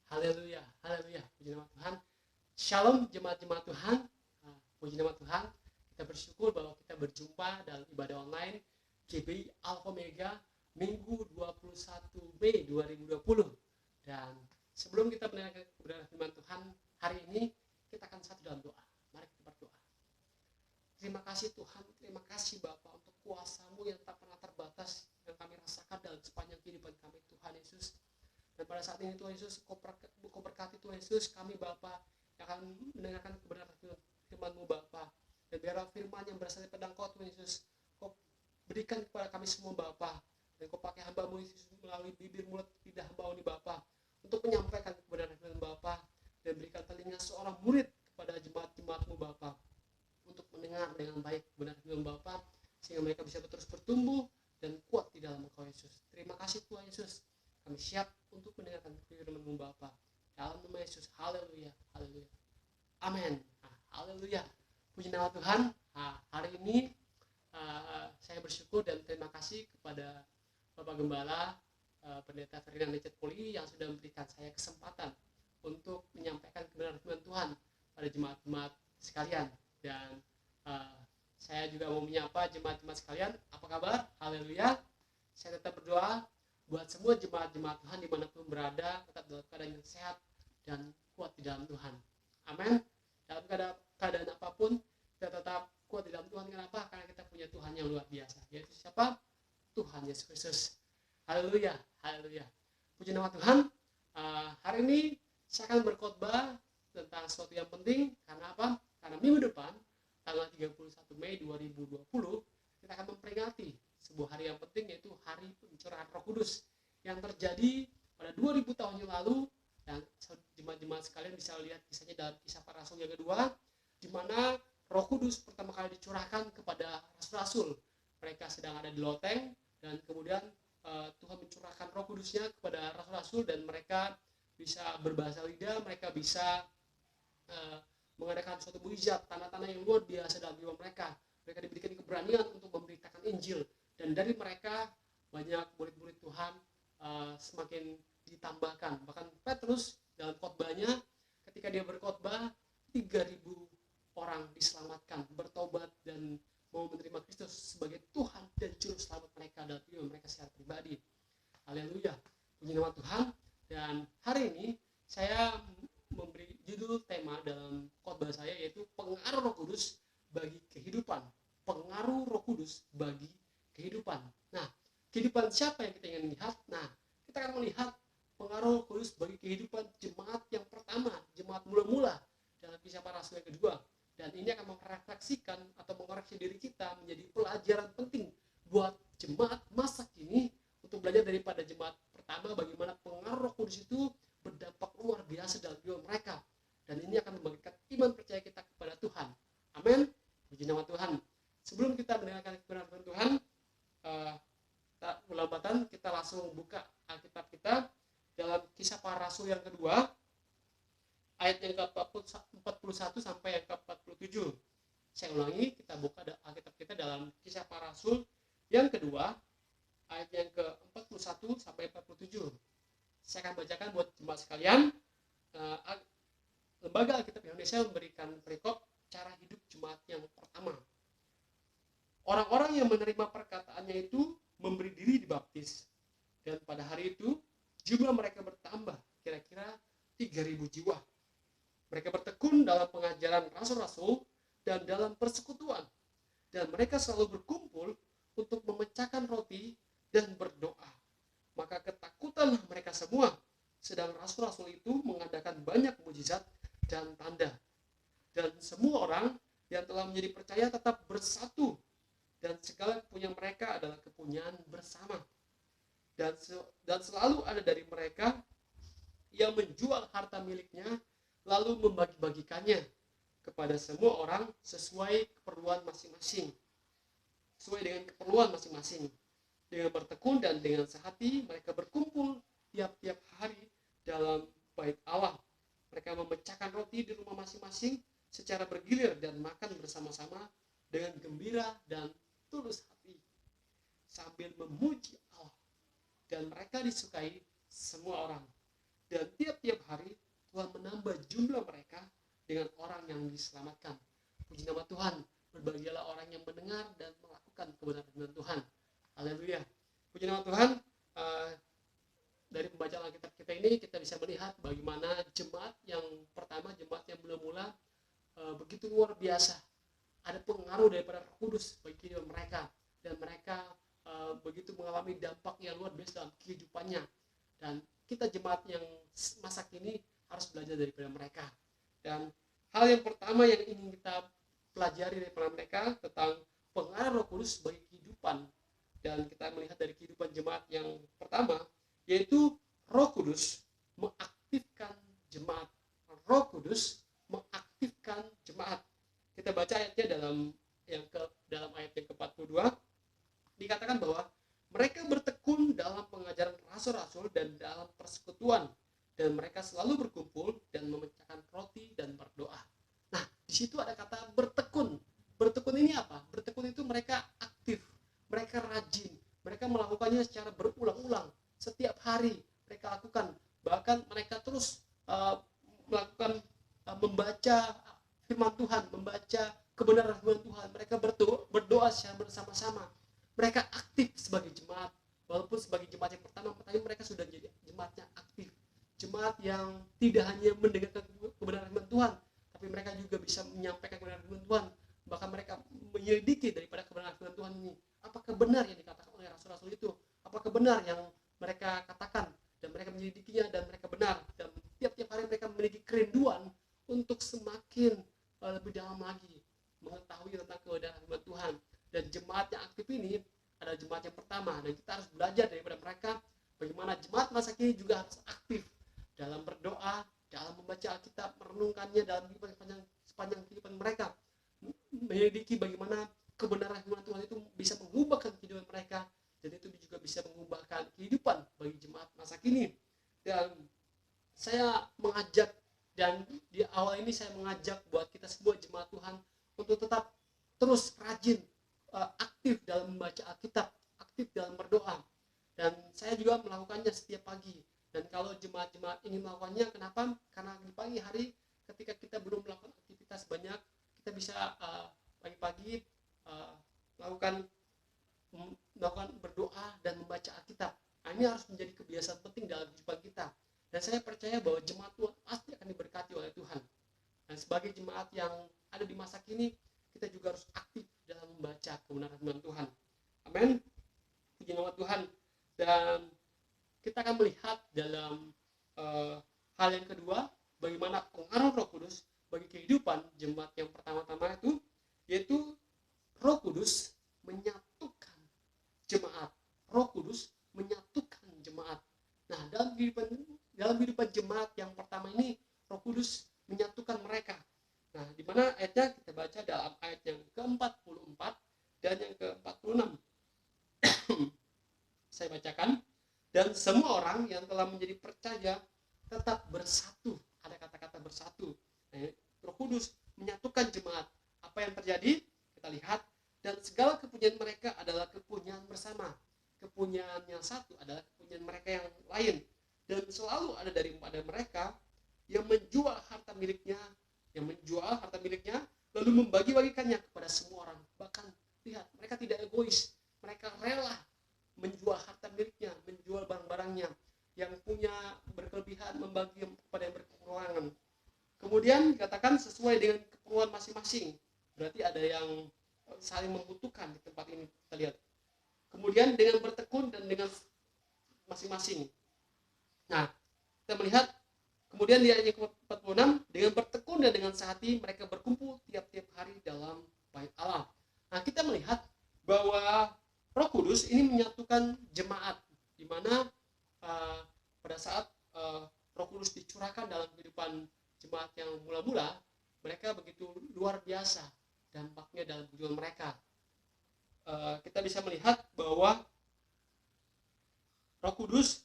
Haleluya, haleluya, puji nama Tuhan. Shalom jemaat-jemaat Tuhan. Puji nama Tuhan. Kita bersyukur bahwa kita berjumpa dalam ibadah online GBI Alpha Omega Minggu 21 Mei 2020. Dan sebelum kita mendengarkan kebenaran firman Tuhan hari ini, kita akan satu dalam doa. Mari kita berdoa. Terima kasih Tuhan, terima kasih Bapa untuk kuasa-Mu yang tak pernah terbatas yang kami rasakan dalam sepanjang kehidupan kami Tuhan Yesus. Dan pada saat ini Tuhan Yesus, Kau berkati Tuhan Yesus kami Bapa yang akan mendengarkan kebenaran firman-Mu Bapa. Dan biarlah firman yang berasal dari pedang Kau Tuhan Yesus, Kau berikan kepada kami semua Bapa. Dan Kau pakai hamba-Mu Yesus melalui bibir mulut lidah hamba-Mu ini Bapa untuk menyampaikan kebenaran firman Bapa. Dan berikan telinga seorang murid kepada jemaat-jemaat-Mu Bapa untuk mendengar dengan baik kebenaran firman Bapa, sehingga mereka bisa terus bertumbuh dan kuat di dalam Engkau Yesus. Terima kasih Tuhan Yesus. Kami siap untuk mendengarkan firman-Mu Bapa. Dalam nama Yesus. Haleluya. Haleluya. Amin. Haleluya. Puji nama Tuhan. Hari ini saya bersyukur dan terima kasih kepada Bapak Gembala Pendeta Ferdinand Richard Poli yang sudah memberikan saya kesempatan untuk menyampaikan kebenaran firman Tuhan pada jemaat-jemaat sekalian. Dan saya juga mau menyapa jemaat-jemaat sekalian. Apa kabar? Haleluya. Saya tetap berdoa buat semua jemaat-jemaat Tuhan dimanapun berada, tetap dalam keadaan yang sehat dan kuat di dalam Tuhan. Amin. Dalam keadaan apapun, kita tetap kuat di dalam Tuhan. Kenapa? Karena kita punya Tuhan yang luar biasa. Yaitu siapa? Tuhan Yesus Kristus. Haleluya. Haleluya. Puji nama Tuhan. Hari ini saya akan berkhotbah tentang sesuatu yang penting. Karena apa? Karena minggu depan, tanggal 31 Mei 2020, kita akan memperingati sebuah hari yang penting, yaitu hari pencurahan Roh Kudus yang terjadi pada 2000 tahun yang lalu. Dan jemaat-jemaat sekalian bisa lihat kisahnya dalam Kisah Para Rasul yang kedua, di mana Roh Kudus pertama kali dicurahkan kepada rasul-rasul. Mereka sedang ada di loteng, dan kemudian Tuhan mencurahkan Roh Kudusnya kepada rasul-rasul, dan mereka bisa berbahasa lidah, mereka bisa mengadakan suatu mujizat, tanda-tanda yang luar biasa dalam jiwa mereka. Mereka diberikan keberanian untuk memberitakan Injil. Dan dari mereka banyak murid-murid Tuhan semakin ditambahkan. Bahkan Petrus dalam khotbahnya, ketika dia berkhotbah, 3.000 orang diselamatkan, bertobat dan mau menerima Kristus sebagai Tuhan dan Juru Selamat mereka dalam hidup mereka secara pribadi. Haleluya. Puji nama Tuhan. Dan hari ini saya memberi judul tema dalam khotbah saya, yaitu pengaruh Roh Kudus bagi kehidupan. Pengaruh Roh Kudus bagi kehidupan. Nah, kehidupan siapa yang kita ingin lihat? Nah, kita akan melihat pengaruh Roh Kudus bagi kehidupan jemaat yang pertama, jemaat mula-mula dalam Kisah Para Rasul yang kedua. Dan ini akan merefleksikan atau mengoreksi diri kita menjadi pelajaran penting buat jemaat masa kini untuk belajar daripada jemaat pertama, bagaimana pengaruh Roh Kudus itu berdampak luar biasa dalam jiwa mereka. Dan ini akan membangkitkan iman percaya kita kepada Tuhan. Amin. Puji nama Tuhan. Sebelum kita mendengarkan kebenaran Tuhan, tak kelambatan, kita langsung buka Alkitab kita dalam Kisah Para Rasul yang kedua, ayat yang ke-41 sampai yang ke-47. Saya ulangi, kita buka Alkitab kita dalam Kisah Para Rasul yang kedua, ayat yang ke-41 sampai 47. Saya akan bacakan buat jemaat sekalian. Lembaga Alkitab Indonesia memberikan perikop cara hidup jemaat yang pertama. Orang-orang yang menerima perkataannya itu memberi diri dibaptis. Dan pada hari itu jumlah mereka bertambah kira-kira 3.000 jiwa. Mereka bertekun dalam pengajaran rasul-rasul dan dalam persekutuan. Dan mereka selalu berkumpul untuk memecahkan roti dan berdoa. Maka ketakutanlah mereka semua. Sedang rasul-rasul itu mengadakan banyak mujizat dan tanda. Dan semua orang yang telah menjadi percaya tetap bersatu. Dan segala kepunyaan mereka adalah kepunyaan bersama. Dan selalu ada dari mereka yang menjual harta miliknya lalu membagi-bagikannya kepada semua orang sesuai keperluan masing-masing. Sesuai dengan keperluan masing-masing. Dengan bertekun dan dengan sehati mereka berkumpul tiap-tiap hari dalam bait Allah. Mereka memecahkan roti di rumah masing-masing secara bergilir dan makan bersama-sama dengan gembira dan tulus hati sambil memuji Allah. Dan mereka disukai semua orang. dan tiap-tiap hari Tuhan menambah jumlah mereka dengan orang yang diselamatkan. Puji nama Tuhan. Berbahagialah orang yang mendengar dan melakukan kebenaran firman Tuhan. Haleluya. Puji nama Tuhan. Dari pembacaan Alkitab kita ini kita bisa melihat bagaimana jemaat yang pertama, jemaat yang mula-mula begitu luar biasa. Ada pengaruh daripada Roh Kudus bagi kehidupan mereka, dan mereka begitu mengalami dampak yang luar biasa dalam kehidupannya. Dan kita jemaat yang masa kini harus belajar daripada mereka. Dan hal yang pertama yang ingin kita pelajari daripada mereka tentang pengaruh Roh Kudus bagi kehidupan, dan kita melihat dari kehidupan jemaat yang pertama, yaitu Roh Kudus mengaktifkan jemaat. Roh Kudus mengaktifkan jemaat. Kita baca ayatnya dalam ayat yang ke-42, dikatakan bahwa mereka bertekun dalam pengajaran rasul-rasul dan dalam persekutuan, dan mereka selalu berkumpul dan memecahkan roti dan berdoa. Nah, di situ ada kata bertekun. Bertekun ini apa? Bertekun itu mereka aktif, mereka rajin, mereka melakukannya secara berulang-ulang. Setiap hari mereka lakukan, bahkan mereka terus melakukan membaca firman Tuhan, membaca kebenaran firman Tuhan. Mereka berdoa secara bersama-sama. Mereka aktif sebagai jemaat, walaupun sebagai jemaat yang pertama, tapi mereka sudah jadi jemaat yang aktif, jemaat yang tidak hanya mendengarkan kebenaran firman Tuhan, tapi mereka juga bisa menyampaikan kebenaran firman Tuhan. Bahkan mereka menyelidiki daripada kebenaran firman Tuhan ini. Apakah benar yang dikatakan oleh rasul-rasul itu? Apakah benar yang mereka katakan? Dan mereka menyelidikinya dan mereka benar. Dan tiap-tiap hari mereka memiliki kerinduan untuk semakin lebih dalam lagi mengetahui tentang kebenaran firman Tuhan. Dan jemaat yang aktif ini adalah jemaat yang pertama, dan kita harus belajar daripada mereka bagaimana jemaat masa kini juga harus aktif dalam berdoa, dalam membaca Alkitab, merenungkannya dalam sepanjang kehidupan mereka, menyelidiki bagaimana kebenaran firman Tuhan itu bisa mengubahkan kehidupan mereka, dan itu juga bisa mengubahkan kehidupan bagi jemaat masa kini. Dan saya mengajak, dan di awal ini saya mengajak buat kita semua jemaat Tuhan untuk tetap terus rajin, aktif dalam membaca Alkitab, aktif dalam berdoa. Dan saya juga melakukannya setiap pagi. Dan kalau jemaat-jemaat ingin melakukannya, kenapa? Karena di pagi hari ketika kita belum melakukan aktivitas banyak, kita bisa pagi-pagi melakukan berdoa dan membaca Alkitab. Nah, ini harus menjadi kebiasaan penting dalam kehidupan kita. Dan saya percaya bahwa jemaat Tuhan pasti akan diberkati oleh Tuhan. Dan sebagai jemaat yang ada di masa kini, kita juga harus aktif dalam membaca kebenaran firman Tuhan. Amin. Puji nama Tuhan. Dan kita akan melihat dalam hal yang kedua, bagaimana pengaruh Roh Kudus bagi kehidupan jemaat yang pertama-tama itu, yaitu Roh Kudus menyatukan jemaat. Roh Kudus menyatukan jemaat. Nah, dalam kehidupan jemaat yang pertama ini, Roh Kudus menyatukan mereka. Nah, di mana ayatnya kita baca dalam ayat yang ke-44 dan yang ke-46. Saya bacakan. Dan semua orang yang telah menjadi percaya tetap bersatu. Ada kata-kata bersatu. Nah, Roh Kudus menyatukan jemaat. Apa yang terjadi? Kita lihat. Dan segala kepunyaan mereka adalah kepunyaan bersama. Kepunyaan yang satu adalah kepunyaan mereka yang lain. Dan selalu ada daripada mereka yang menjual harta miliknya, lalu membagi-bagikannya kepada semua orang. Bahkan lihat, mereka tidak egois. Mereka rela menjual harta miliknya, menjual barang-barangnya. Yang punya berkelebihan membagi kepada yang berkekurangan. Kemudian dikatakan sesuai dengan keperluan masing-masing. Berarti ada yang saling membutuhkan di tempat ini, kita lihat. Kemudian dengan bertekun dan dengan masing-masing. Nah, kita melihat kemudian di ayat 46, dengan bertekun dan dengan sehati mereka berkumpul tiap-tiap hari dalam bait Allah. Nah, kita melihat bahwa Roh Kudus ini menyatukan jemaat, di mana pada saat Roh Kudus dicurahkan dalam kehidupan jemaat yang mula-mula, mereka begitu luar biasa dampaknya dalam kehidupan mereka. Kita bisa melihat bahwa Roh Kudus